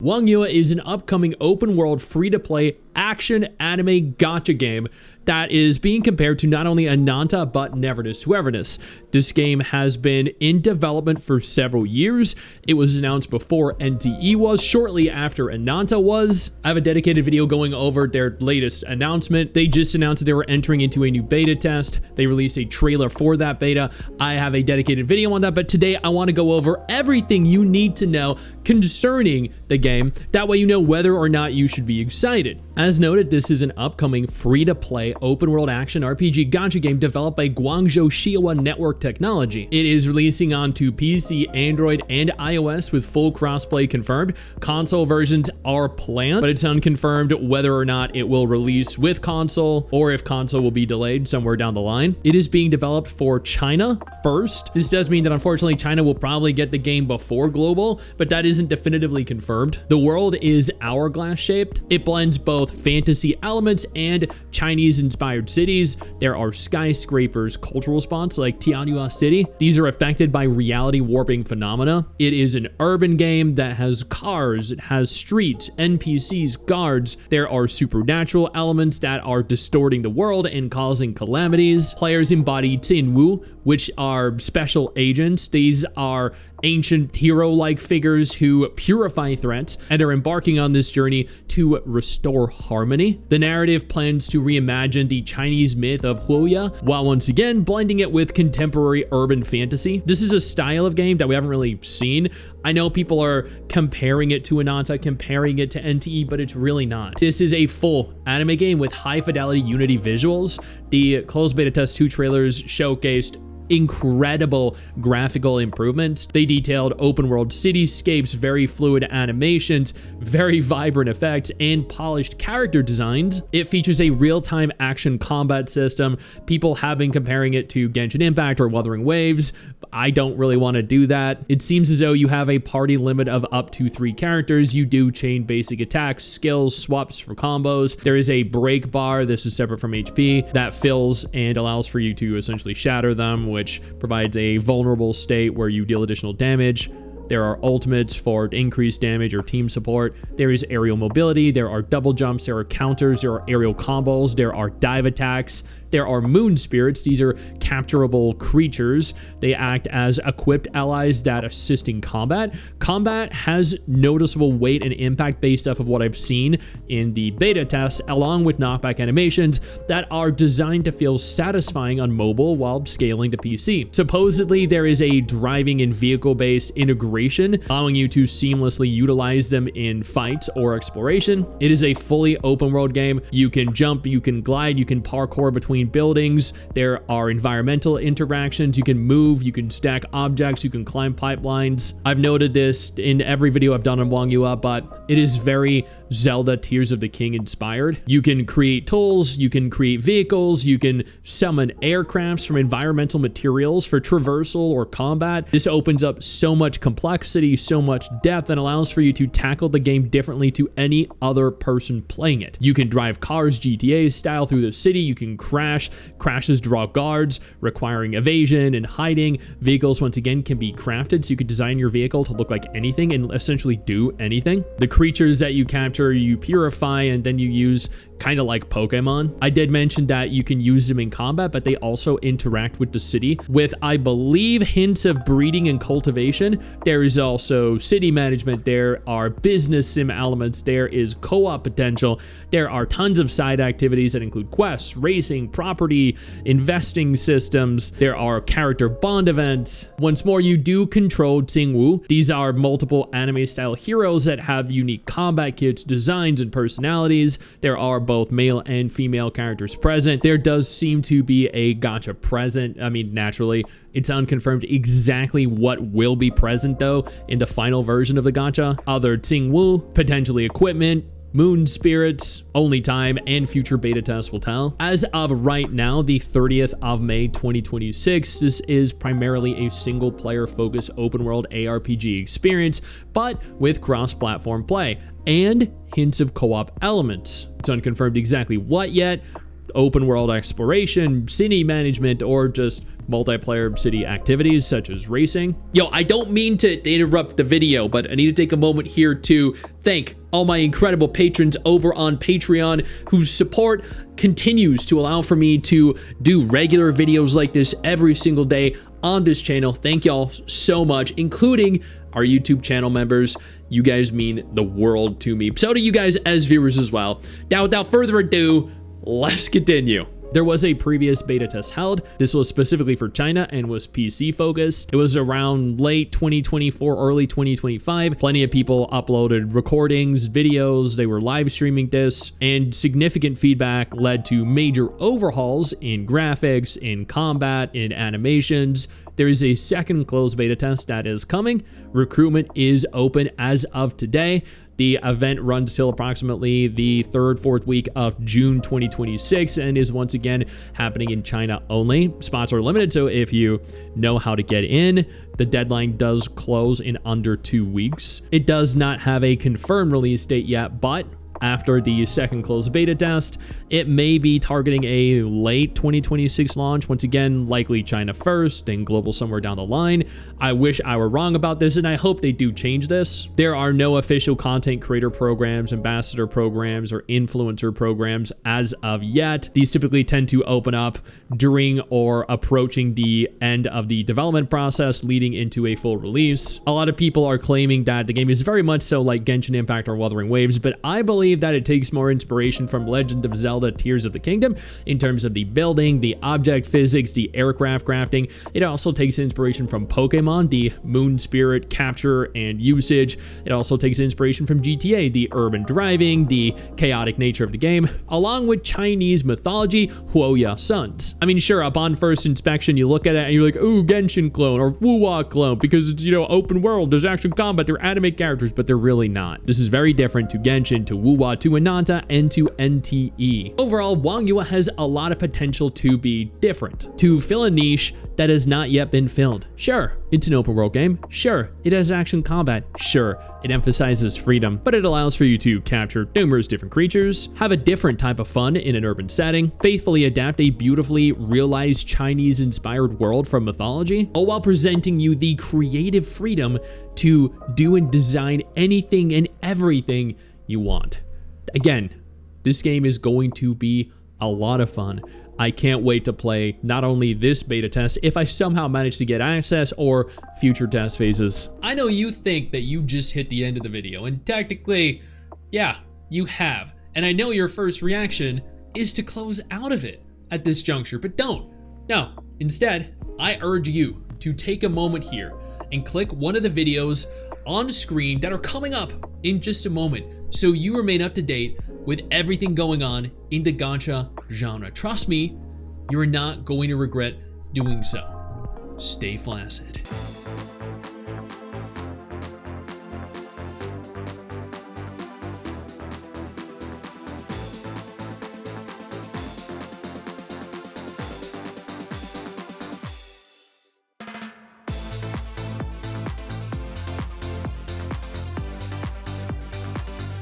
Wang Yue is an upcoming open-world, free-to-play action anime gacha game that is being compared to not only Ananta but Never to Sweverness. This game has been in development for several years. It was announced before NTE was, shortly after Ananta was. I have a dedicated video going over their latest announcement. They just announced that they were entering into a new beta test. They released a trailer for that beta. I have a dedicated video on that, but today I want to go over everything you need to know concerning the game. That way you know whether or not you should be excited. As noted, this is an upcoming free-to-play open-world action RPG gacha game developed by Wang Yue Network Technology. It is releasing onto PC, Android, and iOS with full crossplay confirmed. Console versions are planned, but it's unconfirmed whether or not it will release with console or if console will be delayed somewhere down the line. It is being developed for China first. This does mean that unfortunately China will probably get the game before global, but that isn't definitively confirmed. The world is hourglass shaped. It blends both fantasy elements and Chinese-inspired cities. There are skyscrapers, cultural spots like Tianjin City. These are affected by reality warping phenomena. It is an urban game that has cars, it has streets, NPCs, guards. There are supernatural elements that are distorting the world and causing calamities. Players embody Jinwu, which are special agents. These are ancient hero-like figures who purify threats and are embarking on this journey to restore harmony. The narrative plans to reimagine the Chinese myth of Huoya while once again blending it with contemporary urban fantasy. This is a style of game that we haven't really seen. I know people are comparing it to Ananta, comparing it to NTE, but it's really not. This is a full anime game with high-fidelity Unity visuals. The closed beta test 2 trailers showcased incredible graphical improvements. They detailed open world cityscapes, very fluid animations, very vibrant effects, and polished character designs. It features a real-time action combat system. People have been comparing it to Genshin Impact or Wuthering Waves. I don't really want to do that. It seems as though you have a party limit of up to 3 characters. You do chain basic attacks, skills, swaps for combos. There is a break bar, this is separate from HP, that fills and allows for you to essentially shatter them, which provides a vulnerable state where you deal additional damage. There are ultimates for increased damage or team support. There is aerial mobility. There are double jumps. There are counters. There are aerial combos. There are dive attacks. There are moon spirits. These are capturable creatures. They act as equipped allies that assist in combat. Combat has noticeable weight and impact based off of what I've seen in the beta tests, along with knockback animations that are designed to feel satisfying on mobile while scaling to PC. Supposedly, there is a driving and vehicle-based integration, allowing you to seamlessly utilize them in fights or exploration. It is a fully open world game. You can jump, you can glide, you can parkour between buildings. There are environmental interactions. You can move, you can stack objects, you can climb pipelines. I've noted this in every video I've done on Wang Yue, but it is very Zelda Tears of the King inspired. You can create tools, you can create vehicles, you can summon aircrafts from environmental materials for traversal or combat. This opens up so much complexity, so much depth, and allows for you to tackle the game differently to any other person playing it. You can drive cars GTA style through the city. You can crash. Crashes draw guards, requiring evasion and hiding. Vehicles, once again, can be crafted, so you could design your vehicle to look like anything and essentially do anything. The creatures that you capture, you purify, and then you use kind of like Pokemon. I did mention that you can use them in combat, but they also interact with the city with, I believe, hints of breeding and cultivation. There is also city management. There are business sim elements. There is co-op potential. There are tons of side activities that include quests, racing, property, investing systems. There are character bond events. Once more, you do control Jinwu. These are multiple anime-style heroes that have unique combat kits, designs, and personalities. There are both male and female characters present. There does seem to be a gacha present. I mean, naturally, it's unconfirmed exactly what will be present, though, in the final version of the gacha. Other Jinwu, potentially equipment, moon spirits, only time and future beta tests will tell. As of right now, the 30th of May 2026, this is primarily a single player focused open world ARPG experience, but with cross-platform play and hints of co-op elements. It's unconfirmed exactly what yet. open world exploration, city management, or just multiplayer city activities such as racing. Yo, I don't mean to interrupt the video, but I need to take a moment here to thank all my incredible patrons over on Patreon whose support continues to allow for me to do regular videos like this every single day on this channel. Thank y'all so much, including our YouTube channel members. You guys mean the world to me. So do you guys as viewers as well. Now, without further ado, let's continue. There was a previous beta test held. This was specifically for China and was PC focused. It was around late 2024, early 2025. Plenty of people uploaded recordings, videos, they were live streaming this, and significant feedback led to major overhauls in graphics, in combat, in animations. There is a second closed beta test that is coming. Recruitment is open as of today. The event runs till approximately the 3rd, 4th week of June 2026 and is once again happening in China only. Spots are limited, so if you know how to get in, the deadline does close in under 2 weeks. It does not have a confirmed release date yet, but after the second closed beta test, it may be targeting a late 2026 launch. Once again, likely China first, then global somewhere down the line. I wish I were wrong about this, and I hope they do change this. There are no official content creator programs, ambassador programs, or influencer programs as of yet. These typically tend to open up during or approaching the end of the development process, leading into a full release. A lot of people are claiming that the game is very much so like Genshin Impact or Wuthering Waves, but I believe that it takes more inspiration from Legend of Zelda Tears of the Kingdom in terms of the building, the object physics, the aircraft crafting. It also takes inspiration from Pokemon, the moon spirit capture and usage. It also takes inspiration from GTA, the urban driving, the chaotic nature of the game, along with Chinese mythology, Huoya Suns. I mean, sure, upon first inspection, you look at it and you're like, ooh, Genshin clone or Wuwa clone, because it's, you know, open world, there's action combat, they're anime characters, but they're really not. This is very different to Genshin, to Wuwa, to Ananta, and to NTE. Overall, Wang Yue has a lot of potential to be different, to fill a niche that has not yet been filled. Sure, it's an open world game. Sure, it has action combat. Sure, it emphasizes freedom, but it allows for you to capture numerous different creatures, have a different type of fun in an urban setting, faithfully adapt a beautifully realized Chinese-inspired world from mythology, all while presenting you the creative freedom to do and design anything and everything you want. Again, this game is going to be a lot of fun. I can't wait to play not only this beta test, if I somehow manage to get access, or future test phases. I know you think that you just hit the end of the video, and technically, yeah, you have. And I know your first reaction is to close out of it at this juncture, but don't. No, instead, I urge you to take a moment here and click one of the videos on screen that are coming up in just a moment, so you remain up to date with everything going on in the gacha genre. Trust me, you're not going to regret doing so. Stay flaccid.